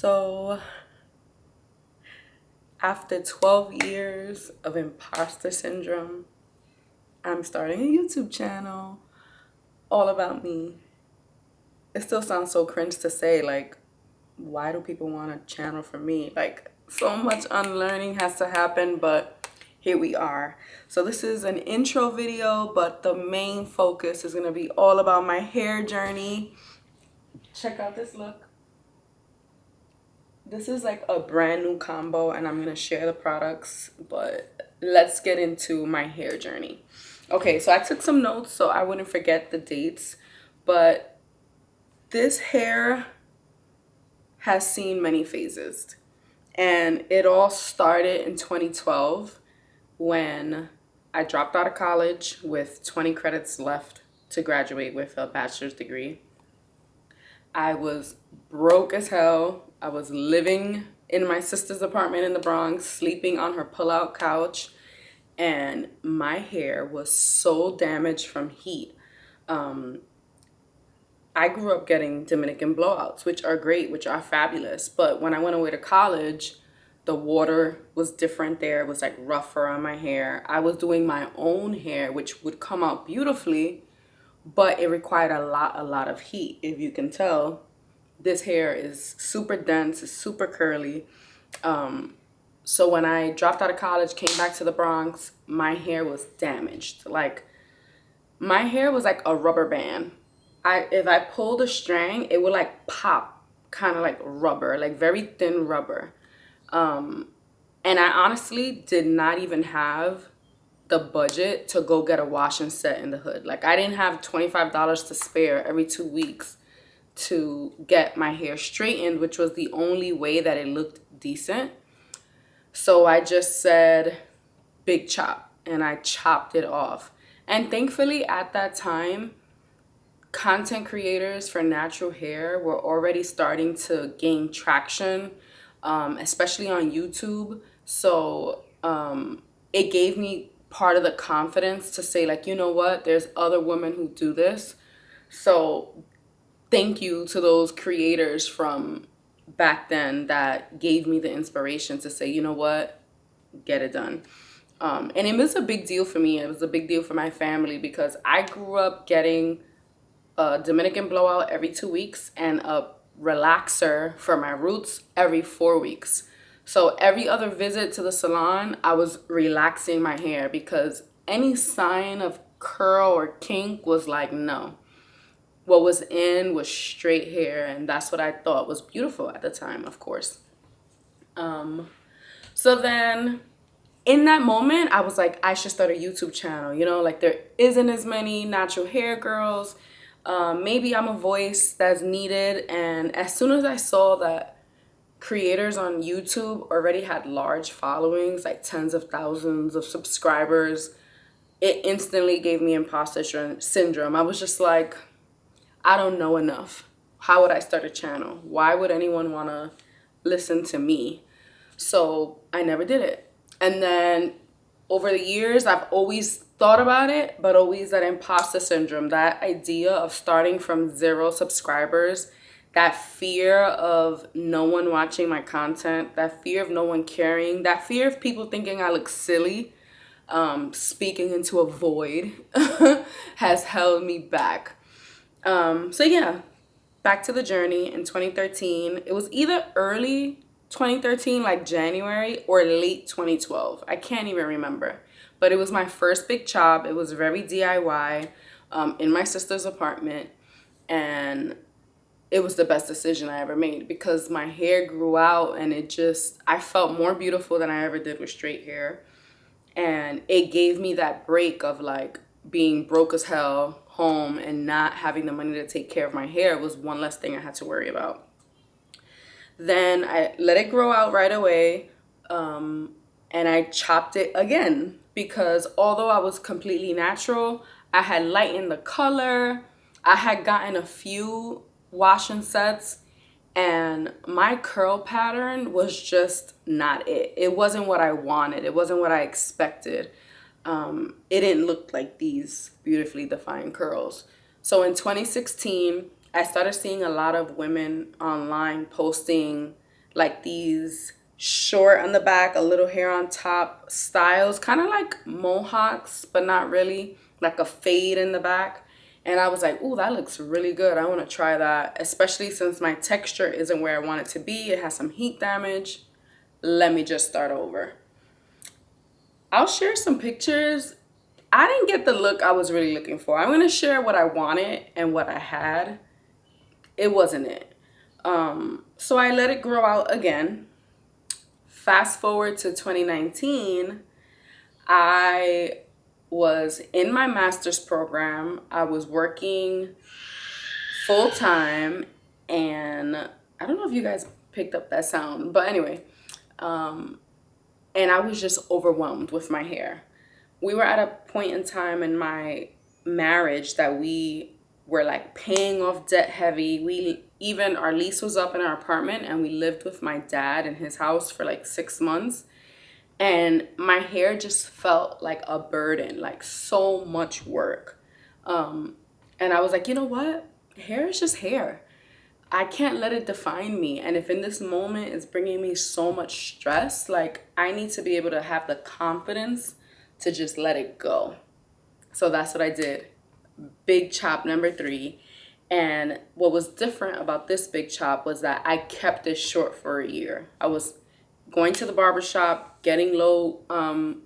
So, after 12 years of imposter syndrome, I'm starting a YouTube channel all about me. It still sounds so cringe to say, like, why do people want a channel for me? Like, so much unlearning has to happen, but here we are. So this is an intro video, but the main focus is gonna be all about my hair journey. Check out this look. This is like a brand new combo and I'm gonna share the products, but let's get into my hair journey. Okay, so I took some notes so I wouldn't forget the dates, but this hair has seen many phases. And it all started in 2012 when I dropped out of college with 20 credits left to graduate with a bachelor's degree. I was broke as hell. I was living in my sister's apartment in the Bronx, sleeping on her pull-out couch, and my hair was so damaged from heat. I grew up getting Dominican blowouts, which are great, which are fabulous. But when I went away to college, the water was different there. It was like rougher on my hair. I was doing my own hair, which would come out beautifully, but it required a lot of heat. If you can tell, this hair is super dense, it's super curly. So when I dropped out of college, came back to the Bronx, my hair was damaged. Like, my hair was like a rubber band. If I pulled a string, it would like pop, kind of like rubber, like very thin rubber. And I honestly did not even have the budget to go get a wash and set in the hood. Like, I didn't have $25 to spare every 2 weeks to get my hair straightened, which was the only way that it looked decent. So I just said, big chop, and I chopped it off. And thankfully at that time, content creators for natural hair were already starting to gain traction, especially on YouTube. So it gave me part of the confidence to say, like, you know what, there's other women who do this. So thank you to those creators from back then that gave me the inspiration to say, you know what, get it done. And it was a big deal for me. It was a big deal for my family because I grew up getting a Dominican blowout every 2 weeks and a relaxer for my roots every 4 weeks. So every other visit to the salon, I was relaxing my hair because any sign of curl or kink was like, no. What was in was straight hair, and that's what I thought was beautiful at the time, of course. So then in that moment, I was like, I should start a YouTube channel. You know, like, there isn't as many natural hair girls. Maybe I'm a voice that's needed. And as soon as I saw that creators on YouTube already had large followings, like tens of thousands of subscribers, it instantly gave me imposter syndrome. I was just like, I don't know enough. How would I start a channel? Why would anyone want to listen to me? So I never did it. And then over the years, I've always thought about it, but always that imposter syndrome, that idea of starting from 0 subscribers, that fear of no one watching my content, that fear of no one caring, that fear of people thinking I look silly, speaking into a void has held me back. So yeah, back to the journey in 2013. It was either early 2013, like January, or late 2012. I can't even remember. But it was my first big chop. It was very DIY in my sister's apartment. And it was the best decision I ever made because my hair grew out and I felt more beautiful than I ever did with straight hair. And it gave me that break of like being broke as hell home and not having the money to take care of my hair was one less thing I had to worry about. Then I let it grow out right away, and I chopped it again because although I was completely natural, I had lightened the color. I had gotten a few wash and sets, and my curl pattern was just not it. It wasn't what I wanted. It wasn't what I expected. It didn't look like these beautifully defined curls. So in 2016, I started seeing a lot of women online posting like these short on the back, a little hair on top styles, kind of like mohawks, but not really, like a fade in the back. And I was like, "Ooh, that looks really good. I want to try that, especially since my texture isn't where I want it to be. It has some heat damage. Let me just start over." I'll share some pictures. I didn't get the look I was really looking for. I'm going to share what I wanted and what I had. It wasn't it. So I let it grow out again. Fast forward to 2019, I was in my master's program. I was working full time, and I don't know if you guys picked up that sound, but anyway, and I was just overwhelmed with my hair. We were at a point in time in my marriage that we were like paying off debt heavy. Our lease was up in our apartment, and we lived with my dad in his house for like 6 months. And my hair just felt like a burden, like so much work. And I was like, you know what? Hair is just hair. I can't let it define me. And if in this moment it's bringing me so much stress, like I need to be able to have the confidence to just let it go. So that's what I did. Big chop number 3. And what was different about this big chop was that I kept it short for a year. I was going to the barbershop, getting low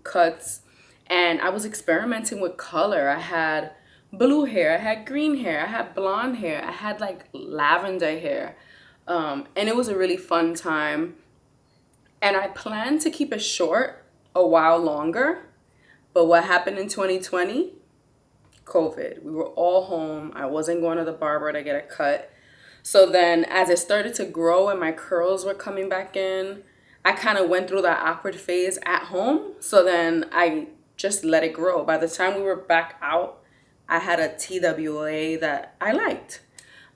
cuts, and I was experimenting with color. I had blue hair, I had green hair, I had blonde hair, I had like lavender hair. And it was a really fun time. And I planned to keep it short a while longer. But what happened in 2020? COVID. We were all home. I wasn't going to the barber to get a cut. So then as it started to grow and my curls were coming back in, I kind of went through that awkward phase at home. So then I just let it grow. By the time we were back out, I had a TWA that I liked.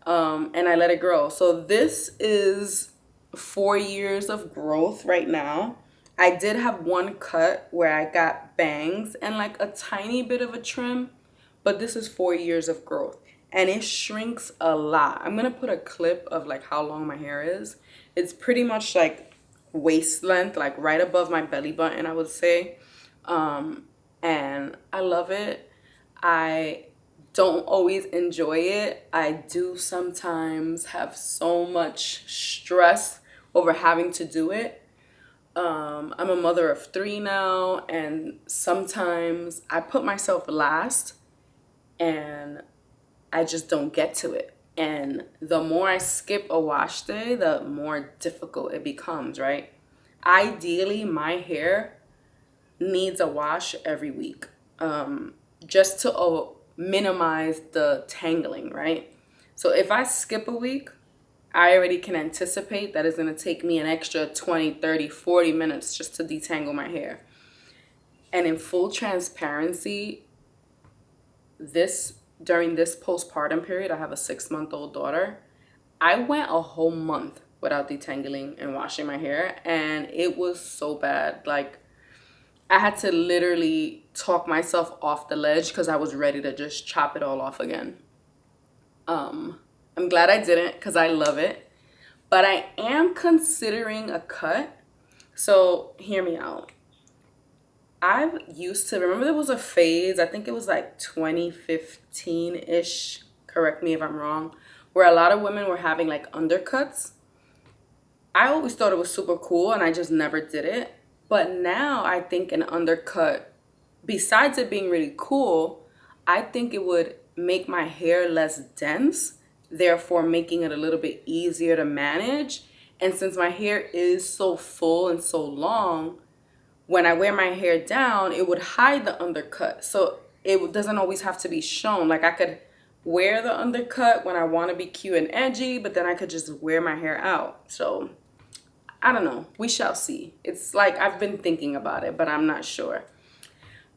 And I let it grow. So this is 4 years of growth right now. I did have one cut where I got bangs and like a tiny bit of a trim, but this is 4 years of growth and it shrinks a lot. I'm going to put a clip of like how long my hair is. It's pretty much like waist length, like right above my belly button, I would say. And I love it. I don't always enjoy it. I do sometimes have so much stress over having to do it. I'm a mother of 3 now, and sometimes I put myself last and I just don't get to it. And the more I skip a wash day, the more difficult it becomes, right? Ideally, my hair needs a wash every week, just to minimize the tangling, right? So if I skip a week, I already can anticipate that it's going to take me an extra 20, 30, 40 minutes just to detangle my hair. And in full transparency, during this postpartum period, I have a 6-month-old daughter. I went a whole month without detangling and washing my hair, and it was so bad. Like, I had to literally talk myself off the ledge because I was ready to just chop it all off again. I'm glad I didn't because I love it. But I am considering a cut. So hear me out. Remember there was a phase, I think it was like 2015-ish, correct me if I'm wrong, where a lot of women were having like undercuts. I always thought it was super cool and I just never did it. But now I think an undercut, besides it being really cool, I think it would make my hair less dense, therefore making it a little bit easier to manage. And since my hair is so full and so long, when I wear my hair down, it would hide the undercut. So it doesn't always have to be shown. Like I could wear the undercut when I want to be cute and edgy, but then I could just wear my hair out. So I don't know. We shall see. It's like I've been thinking about it, but I'm not sure.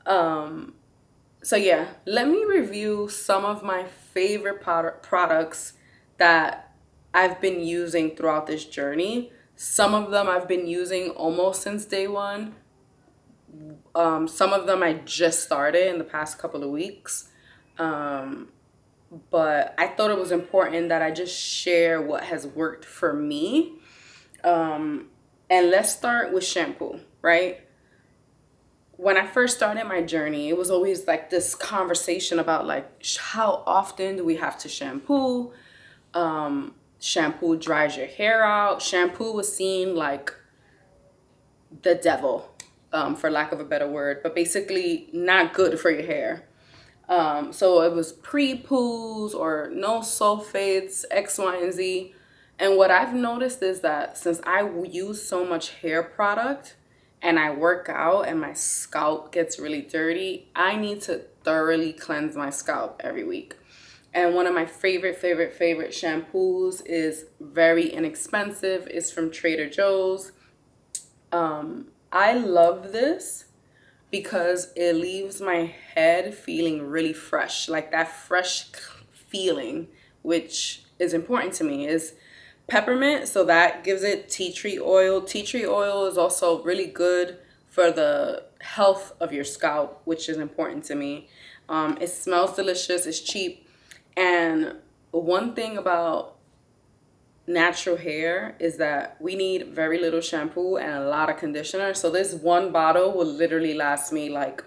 So yeah, let me review some of my favorite products that I've been using throughout this journey. Some of them I've been using almost since day one. Some of them I just started in the past couple of weeks. But I thought it was important that I just share what has worked for me. And let's start with shampoo, right? When I first started my journey, it was always like this conversation about like how often do we have to shampoo? Shampoo dries your hair out. Shampoo was seen like the devil, for lack of a better word, but basically not good for your hair. So it was pre-poos or no sulfates, X, Y, and Z. And what I've noticed is that since I use so much hair product and I work out and my scalp gets really dirty, I need to thoroughly cleanse my scalp every week. And one of my favorite shampoos is very inexpensive. It's from Trader Joe's. I love this because it leaves my head feeling really fresh, like that fresh feeling, which is important to me, is peppermint. So that gives it tea tree oil. Tea tree oil is also really good for the health of your scalp, which is important to me. It smells delicious, it's cheap. And one thing about natural hair is that we need very little shampoo and a lot of conditioner. So this one bottle will literally last me like,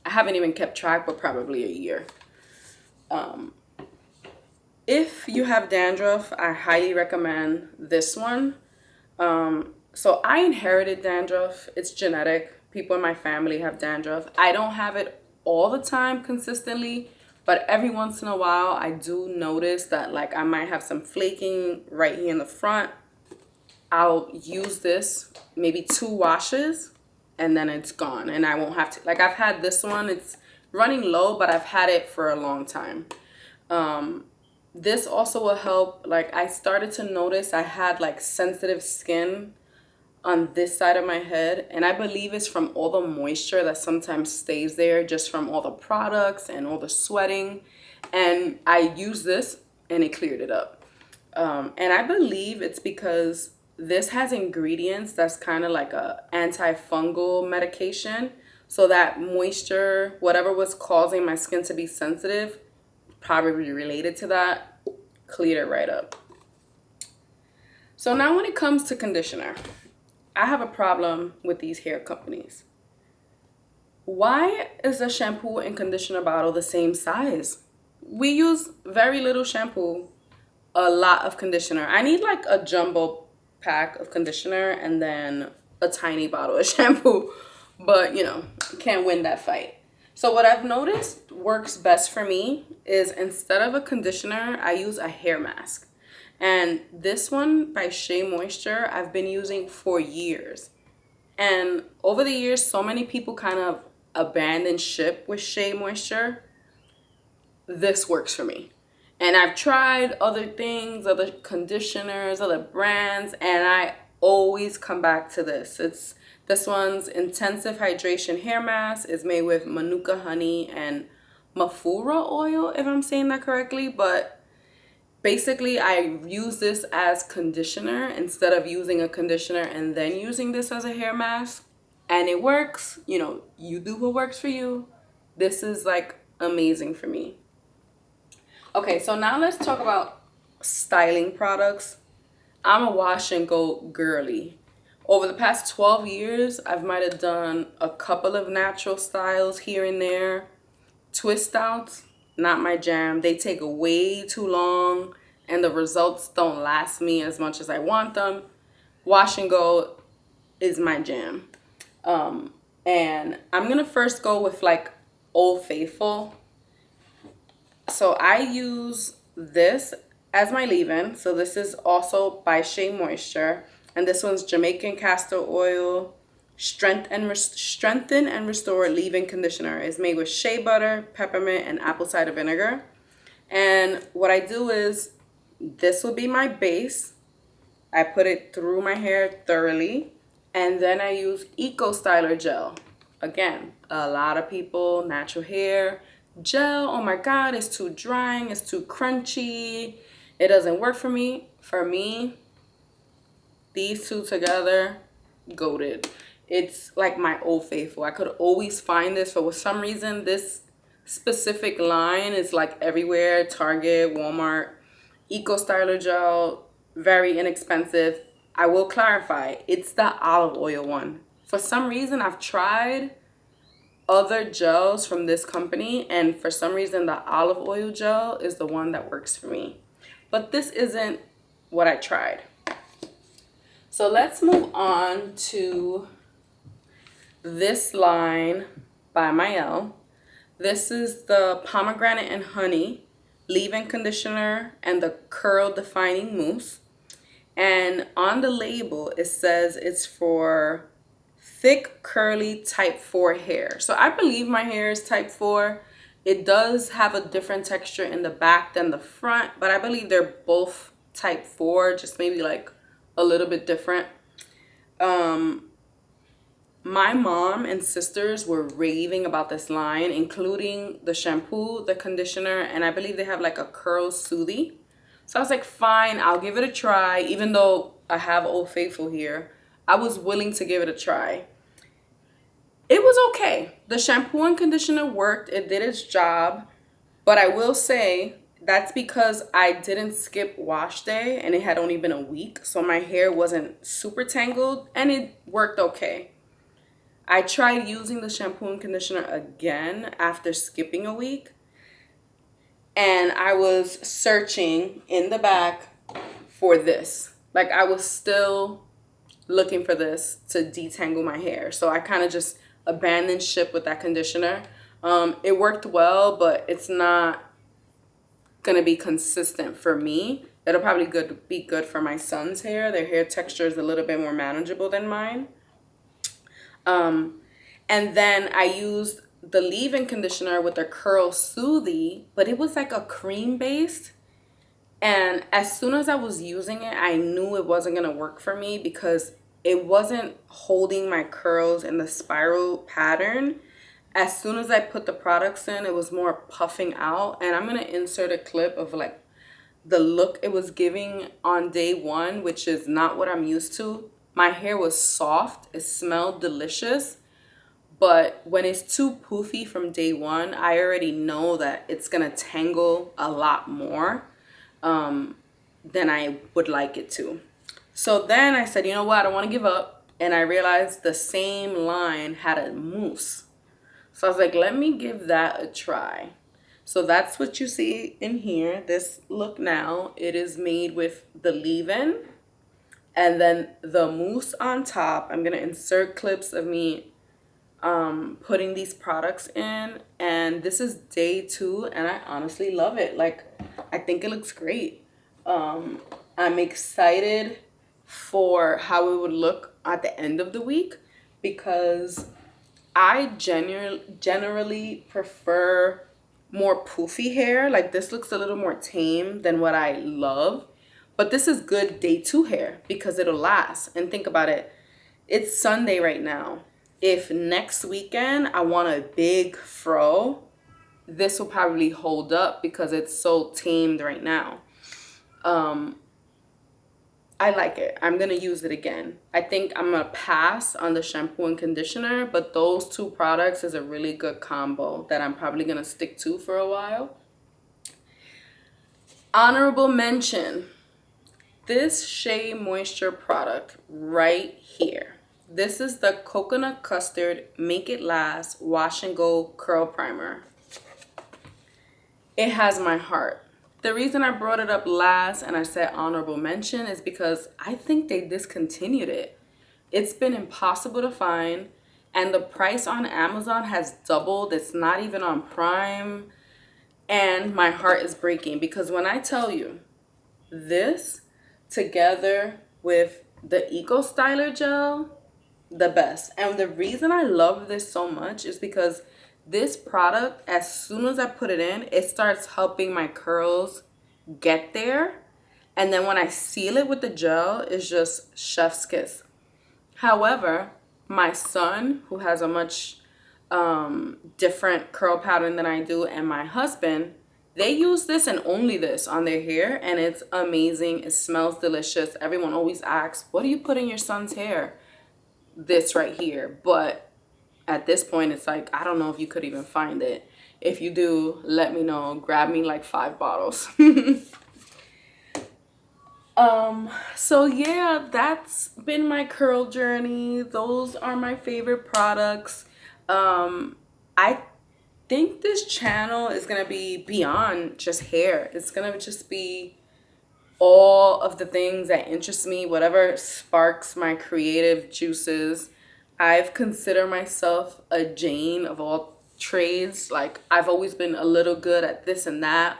I haven't even kept track, but probably a year. If you have dandruff, I highly recommend this one. So I inherited dandruff. It's genetic. People in my family have dandruff. I don't have it all the time consistently, but every once in a while I do notice that like I might have some flaking right here in the front. I'll use this maybe 2 washes and then it's gone and I won't have to, like I've had this one, it's running low, but I've had it for a long time. This also will help, like I started to notice I had like sensitive skin on this side of my head, and I believe it's from all the moisture that sometimes stays there just from all the products and all the sweating. And I used this and it cleared it up. And I believe it's because this has ingredients that's kind of like a antifungal medication. So that moisture, whatever was causing my skin to be sensitive, probably related to that, cleared it right up. So now when it comes to conditioner, I have a problem with these hair companies. Why is the shampoo and conditioner bottle the same size? We use very little shampoo, a lot of conditioner. I need like a jumbo pack of conditioner and then a tiny bottle of shampoo. But, you know, can't win that fight. So what I've noticed works best for me is instead of a conditioner, I use a hair mask. And this one by Shea Moisture, I've been using for years. And over the years, so many people kind of abandoned ship with Shea Moisture. This works for me. And I've tried other things, other conditioners, other brands, and I always come back to this. This one's Intensive Hydration Hair Mask. Is made with Manuka honey and Mafura oil, if I'm saying that correctly. But basically, I use this as conditioner instead of using a conditioner and then using this as a hair mask. And it works. You know, you do what works for you. This is like amazing for me. Okay, so now let's talk about styling products. I'm a wash and go girly. Over the past 12 years, I might have done a couple of natural styles here and there. Twist outs, not my jam. They take way too long and the results don't last me as much as I want them. Wash and go is my jam. And I'm gonna first go with like Old Faithful. So I use this as my leave-in. So this is also by Shea Moisture. And this one's Jamaican castor oil, strengthen and restore leave-in conditioner. It's made with shea butter, peppermint, and apple cider vinegar. And what I do is, this will be my base. I put it through my hair thoroughly. And then I use Eco Styler gel. Again, a lot of people, natural hair, gel, oh my God, it's too drying, it's too crunchy. It doesn't work for me. For me, these two together, goated. It's like my Old Faithful. I could always find this, for some reason, this specific line is like everywhere, Target, Walmart. Eco Styler gel, very inexpensive. I will clarify, it's the olive oil one. For some reason, I've tried other gels from this company, and for some reason, the olive oil gel is the one that works for me. But this isn't what I tried. So let's move on to this line by Mael. This is the pomegranate and honey leave-in conditioner and the curl defining mousse. And on the label, it says it's for thick, curly type 4 hair. So I believe my hair is type 4. It does have a different texture in the back than the front, but I believe they're both type 4, just maybe like a little bit different. My mom and sisters were raving about this line, including the shampoo, the conditioner, and I believe they have like a curl smoothie. So I was like, fine, I'll give it a try. Even though I have Old Faithful here, I was willing to give it a try. It was okay. The shampoo and conditioner worked. It did its job. But I will say that's because I didn't skip wash day and it had only been a week. So my hair wasn't super tangled and it worked okay. I tried using the shampoo and conditioner again after skipping a week. And I was searching in the back for this. Like I was still looking for this to detangle my hair. So I kind of just abandoned ship with that conditioner. It worked well, but it's not going to be consistent for me. It'll probably be good for my son's hair. Their hair texture is a little bit more manageable than mine. And then I used the leave-in conditioner with a curl smoothie, but it was like a cream based. And as soon as I was using it, I knew it wasn't going to work for me because it wasn't holding my curls in the spiral pattern. As soon as I put the products in, it was more puffing out. And I'm going to insert a clip of like the look it was giving on day one, which is not what I'm used to. My hair was soft. It smelled delicious. But when it's too poofy from day one, I already know that it's going to tangle a lot more than I would like it to. So then I said, you know what? I don't want to give up. And I realized the same line had a mousse. So I was like, let me give that a try. So that's what you see in here. This look now, it is made with the leave-in and then the mousse on top. I'm going to insert clips of me putting these products in, and this is day 2 and I honestly love it. Like I think it looks great. I'm excited for how it would look at the end of the week because I generally prefer more poofy hair. Like this looks a little more tame than what I love, but this is good day 2 hair because it'll last. And think about it, it's Sunday right now. If next weekend I want a big fro, this will probably hold up because it's so tamed right now. I like it. I'm going to use it again. I think I'm going to pass on the shampoo and conditioner, but those 2 products is a really good combo that I'm probably going to stick to for a while. Honorable mention, this Shea Moisture product right here. This is the Coconut Custard Make It Last Wash and Go Curl Primer. It has my heart. The reason I brought it up last and I said honorable mention is because I think they discontinued it. It's been impossible to find and the price on Amazon has doubled. It's not even on Prime. And my heart is breaking because when I tell you this together with the Eco Styler Gel, the best. And the reason I love this so much is because this product, as soon as I put it in, it starts helping my curls get there. And then when I seal it with the gel, it's just chef's kiss. However, my son, who has a much different curl pattern than I do, and my husband, they use this and only this on their hair. And it's amazing. It smells delicious. Everyone always asks, what do you put in your son's hair? This right here. But at this point it's like I don't know if you could even find it. If you do, let me know. Grab me like 5 bottles. So yeah, that's been my curl journey. Those are my favorite products. I think this channel is gonna be beyond just hair. It's gonna just be all of the things that interest me, whatever sparks my creative juices. I've considered myself a Jane of all trades. Like I've always been a little good at this and that.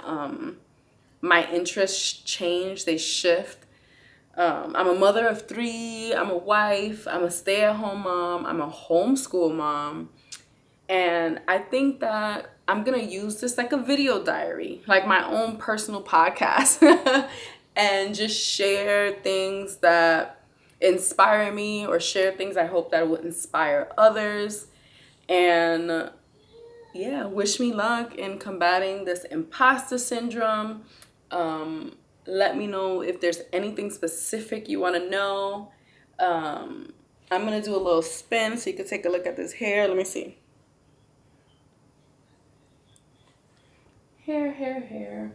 My interests change, they shift. I'm a mother of three, I'm a wife, I'm a stay-at-home mom, I'm a homeschool mom. And I think that I'm gonna use this like a video diary, like my own personal podcast, and just share things that inspire me or share things I hope that would inspire others. And yeah, wish me luck in combating this imposter syndrome. Let me know if there's anything specific you want to know. I'm going to do a little spin so you can take a look at this hair. Let me see. Hair, hair, hair.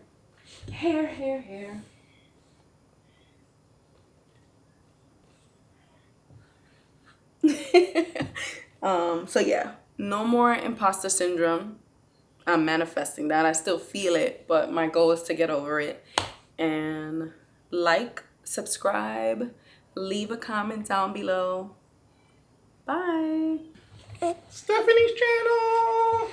Hair, hair, hair. So yeah, no more imposter syndrome. I'm manifesting that. I still feel it, but my goal is to get over it. And like, subscribe, leave a comment down below. Bye. Stephanie's channel.